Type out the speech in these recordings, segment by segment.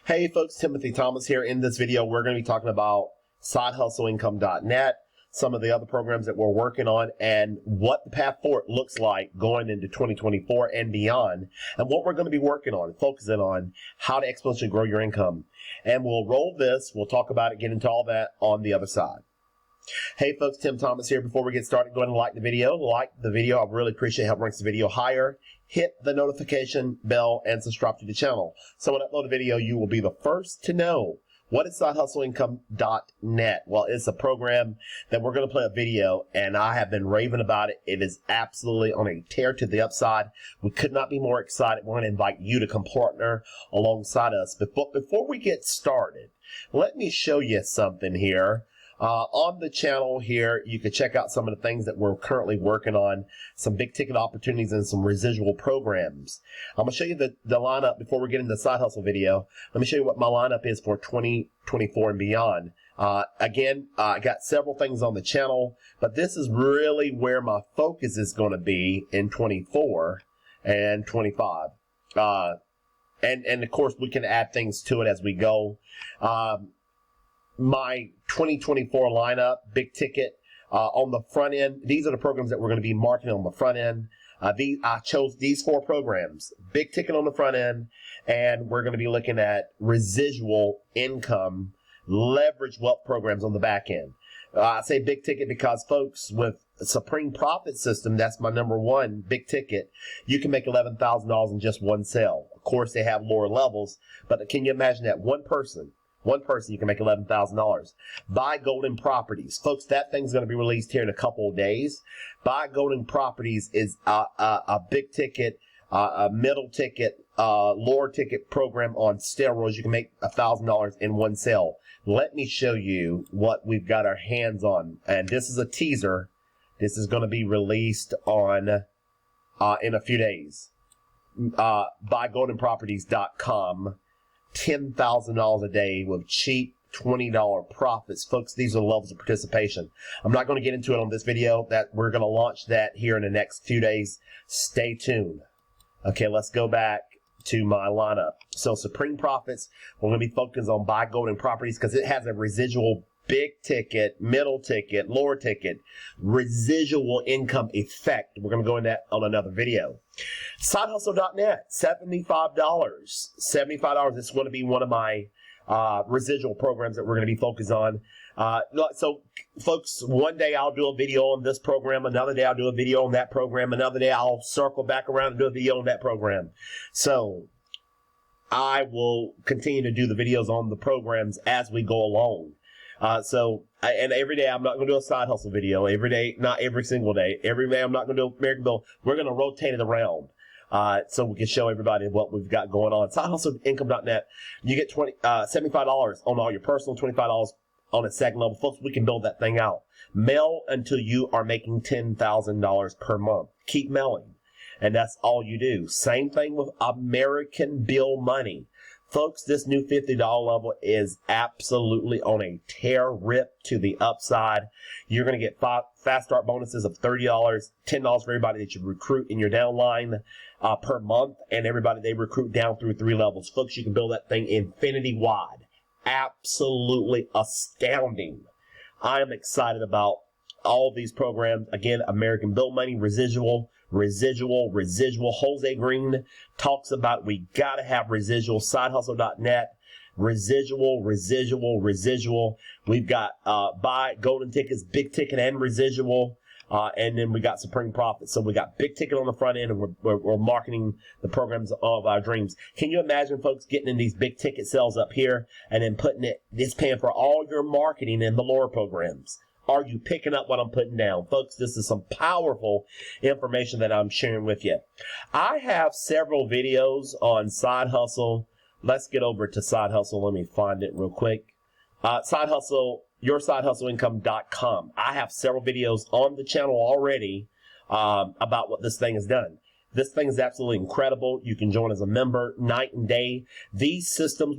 Hey folks, Timothy Thomas here. In this video, we're going to be talking about sidehustleincome.net, some of the other programs that we're working on, and what the path forward looks like going into 2024 and beyond, and what we're going to be working on, focusing on how to exponentially grow your income. And we'll roll this, we'll talk about it, get into all that on the other side. Hey folks, Tim Thomas here. Before we get started, go ahead and like the video. Like the video. I really appreciate help ranks the video higher. Hit the notification bell and subscribe to the channel. So when I upload a video, you will be the first to know. What is sidehustleincome.net? Well, it's a program that we're going to play a video, and I have been raving about it. It is absolutely on a tear to the upside. We could not be more excited. We're going to invite you to come partner alongside us. But before we get started, let me show you something here. On the channel here, you can check out some of the things that we're currently working on, some big ticket opportunities and some residual programs. I'm going to show you the lineup before we get into the side hustle video. Let me show you what my lineup is for 2024 and beyond. Again, I got several things on the channel, but this is really where my focus is going to be in 24 and 25. And of course, we can add things to it as we go. My 2024 lineup, big ticket, on the front end. These are the programs that we're going to be marketing on the front end. I chose these four programs, big ticket on the front end, and we're going to be looking at residual income, leverage wealth programs on the back end. I say big ticket because, folks, with Supreme Profit System, that's my number one big ticket, you can make $11,000 in just one sale. Of course, they have lower levels, but can you imagine that? One person, you can make $11,000. Buy Golden Properties. Folks, that thing's going to be released here in a couple of days. Buy Golden Properties is a big ticket, a middle ticket, lower ticket program on steroids. You can make $1,000 in one sale. Let me show you what we've got our hands on. And this is a teaser. This is going to be released on in a few days. BuyGoldenProperties.com. $10,000 a day with cheap $20 profits. Folks, these are the levels of participation. I'm not going to get into it on this video. That we're going to launch that here in the next few days. Stay tuned. Okay, let's go back to my lineup. So Supreme Profits, we're going to be focused on Buy Golden Properties because it has a residual big ticket, middle ticket, lower ticket, residual income effect. We're going to go into that on another video. Sidehustle.net, $75. $75 is going to be one of my residual programs that we're going to be focused on. So, folks, one day I'll do a video on this program. Another day I'll do a video on that program. Another day I'll circle back around and do a video on that program. So, I will continue to do the videos on the programs as we go along. And every day I'm not going to do a side hustle video. Every day, not every single day. Every day I'm not going to do American Bill. We're going to rotate it around, so we can show everybody what we've got going on. SideHustleIncome.net. You get $75 on all your personal, $25 on a second level. Folks, we can build that thing out. Mail until you are making $10,000 per month. Keep mailing. And that's all you do. Same thing with American Bill money. Folks, this new $50 level is absolutely on a tear, rip to the upside. You're going to get fast start bonuses of $30, $10 for everybody that you recruit in your downline per month, and everybody they recruit down through 3 levels. Folks, you can build that thing infinity wide. Absolutely astounding. I am excited about all these programs. Again, American Bill money, residual. Jose Green talks about we got to have residual. Sidehustle.net, residual. We've got buy golden tickets, big ticket, and residual. And then we got Supreme Profit. So we got big ticket on the front end, and we're marketing the programs of our dreams. Can you imagine, folks, getting in these big ticket sales up here and then it's paying for all your marketing in the lower programs? Are you picking up what I'm putting down? Folks, this is some powerful information that I'm sharing with you. I have several videos on Side Hustle. Let's get over to Side Hustle. Let me find it real quick. Side Hustle, yoursidehustleincome.com. I have several videos on the channel already about what this thing has done. This thing is absolutely incredible. You can join as a member night and day. These systems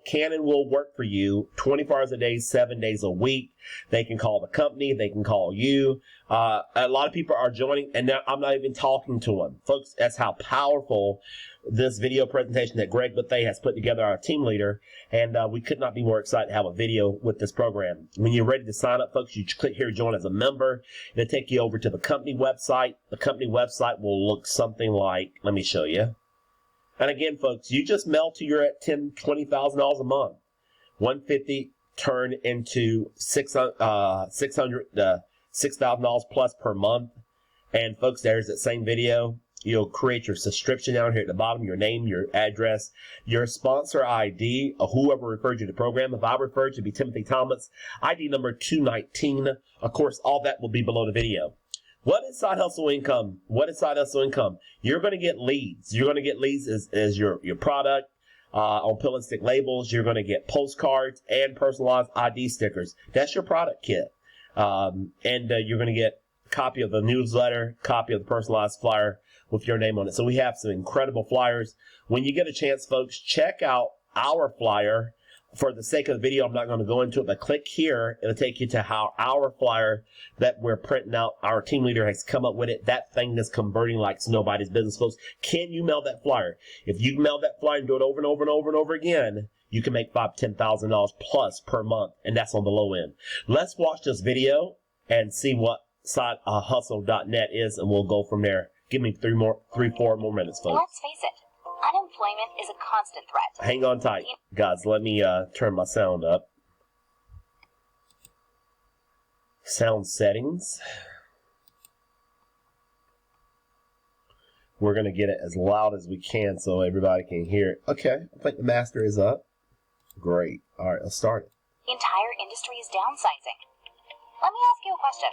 can and will work for you 24 hours a day, 7 days a week. They can call the company. They can call you. A lot of people are joining, and now I'm not even talking to them. Folks, that's how powerful this video presentation that Greg Bethea has put together, our team leader, and we could not be more excited to have a video with this program. When you're ready to sign up, folks, you click here, join as a member. It'll take you over to the company website. The company website will look something like, let me show you. And again, folks, you just melt to your $10,000, $20,000 a month. 150 turn into $6,000 plus per month. And folks, there's that same video. You'll create your subscription down here at the bottom, your name, your address, your sponsor ID, or whoever referred you to the program. If I referred you to be Timothy Thomas, ID number 219. Of course, all that will be below the video. What is side hustle income? What is side hustle income? You're going to get leads. You're going to get leads as your product on pill and stick labels. You're going to get postcards and personalized ID stickers. That's your product kit. And you're going to get a copy of the newsletter, copy of the personalized flyer with your name on it. So we have some incredible flyers. When you get a chance, folks, check out our flyer. For the sake of the video, I'm not going to go into it, but click here. It'll take you to how our flyer that we're printing out, our team leader has come up with it. That thing is converting like it's nobody's business, folks. Can you mail that flyer? If you mail that flyer and do it over and over and over and over again, you can make $5,000 to $10,000 plus per month, and that's on the low end. Let's watch this video and see what sidehustle.net is, and we'll go from there. Give me 4 more minutes, folks. Let's face it, unemployment is a constant threat. Hang on tight. Guys, let me turn my sound up. Sound settings. We're going to get it as loud as we can so everybody can hear it. Okay, I think the master is up. Great. All right, let's start it. The entire industry is downsizing. Let me ask you a question.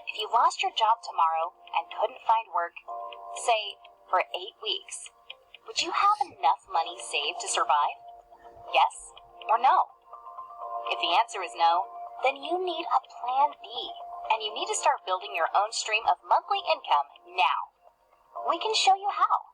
If you lost your job tomorrow and couldn't find work, say, for 8 weeks, would you have enough money saved to survive? Yes or no? If the answer is no, then you need a plan B, and you need to start building your own stream of monthly income now. We can show you how.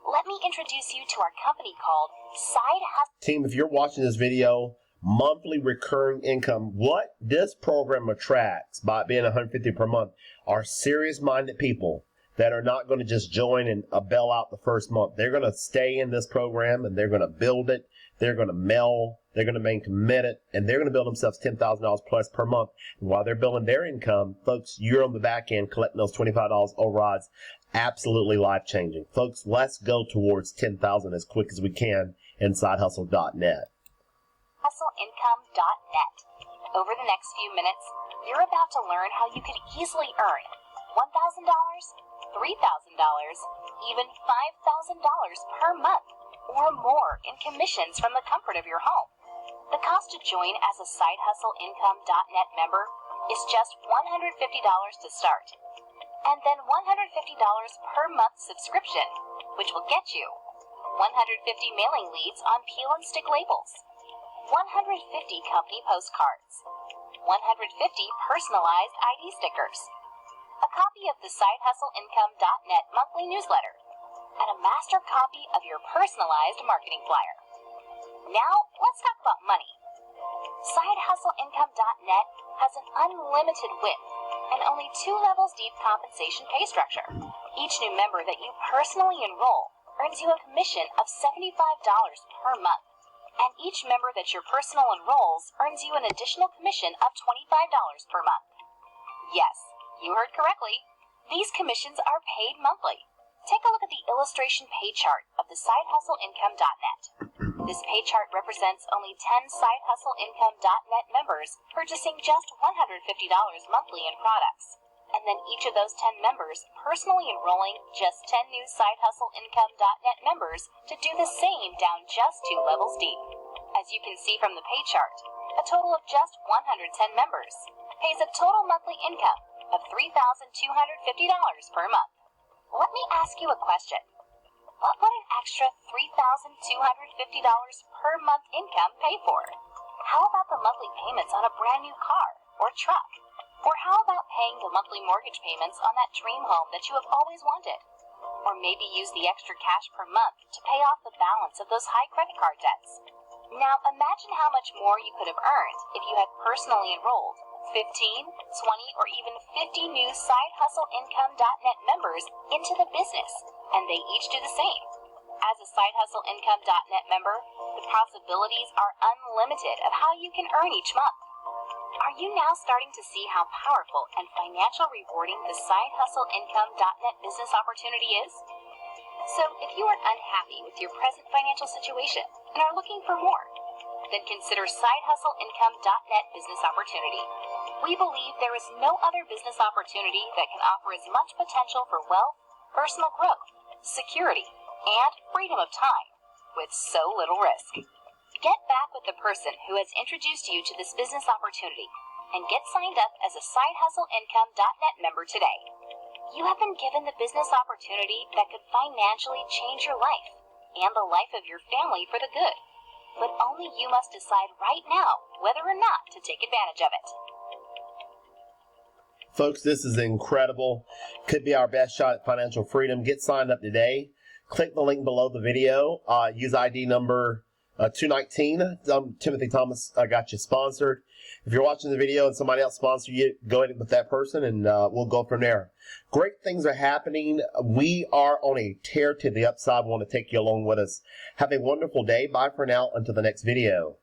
Let me introduce you to our company called Side Hustle. Team, if you're watching this video, monthly recurring income, what this program attracts by being $150 per month are serious-minded people that are not going to just join and bail out the first month. They're going to stay in this program, and they're going to build it. They're going to mail. They're going to remain committed, and they're going to build themselves $10,000 plus per month. And while they're building their income, folks, you're on the back end collecting those $25 overrides. Absolutely life-changing. Folks, let's go towards $10,000 as quick as we can in sidehustle.net. HustleIncome.net. Over the next few minutes, you're about to learn how you could easily earn $1,000, $3,000, even $5,000 per month or more in commissions from the comfort of your home. The cost to join as a SideHustleIncome.net member is just $150 to start, and then $150 per month subscription, which will get you 150 mailing leads on peel and stick labels, 150 company postcards, 150 personalized ID stickers, a copy of the SideHustleIncome.net monthly newsletter, and a master copy of your personalized marketing flyer. Now, let's talk about money. SideHustleIncome.net has an unlimited width and only 2 levels deep compensation pay structure. Each new member that you personally enroll earns you a commission of $75 per month. And each member that your personal enrolls earns you an additional commission of $25 per month. Yes, you heard correctly. These commissions are paid monthly. Take a look at the illustration pay chart of the SideHustleIncome.net. This pay chart represents only 10 SideHustleIncome.net members purchasing just $150 monthly in products. And then each of those 10 members personally enrolling just 10 new SideHustleIncome.net members to do the same down just 2 levels deep. As you can see from the pay chart, a total of just 110 members pays a total monthly income of $3,250 per month. Let me ask you a question. What would an extra $3,250 per month income pay for? How about the monthly payments on a brand new car or truck? Or how about paying the monthly mortgage payments on that dream home that you have always wanted? Or maybe use the extra cash per month to pay off the balance of those high credit card debts. Now imagine how much more you could have earned if you had personally enrolled 15, 20, or even 50 new SideHustleIncome.net members into the business, and they each do the same. As a SideHustleIncome.net member, the possibilities are unlimited of how you can earn each month. Are you now starting to see how powerful and financially rewarding the SideHustleIncome.net business opportunity is? So if you are unhappy with your present financial situation and are looking for more, then consider SideHustleIncome.net business opportunity. We believe there is no other business opportunity that can offer as much potential for wealth, personal growth, security, and freedom of time with so little risk. Get back with the person who has introduced you to this business opportunity and get signed up as a SideHustleIncome.net member today. You have been given the business opportunity that could financially change your life and the life of your family for the good. But only you must decide right now whether or not to take advantage of it. Folks, this is incredible. Could be our best shot at financial freedom. Get signed up today. Click the link below the video. Use ID number 219. Timothy Thomas got you sponsored. If you're watching the video and somebody else sponsored you, go ahead with that person and we'll go from there. Great things are happening. We are on a tear to the upside. We want to take you along with us. Have a wonderful day. Bye for now. Until the next video.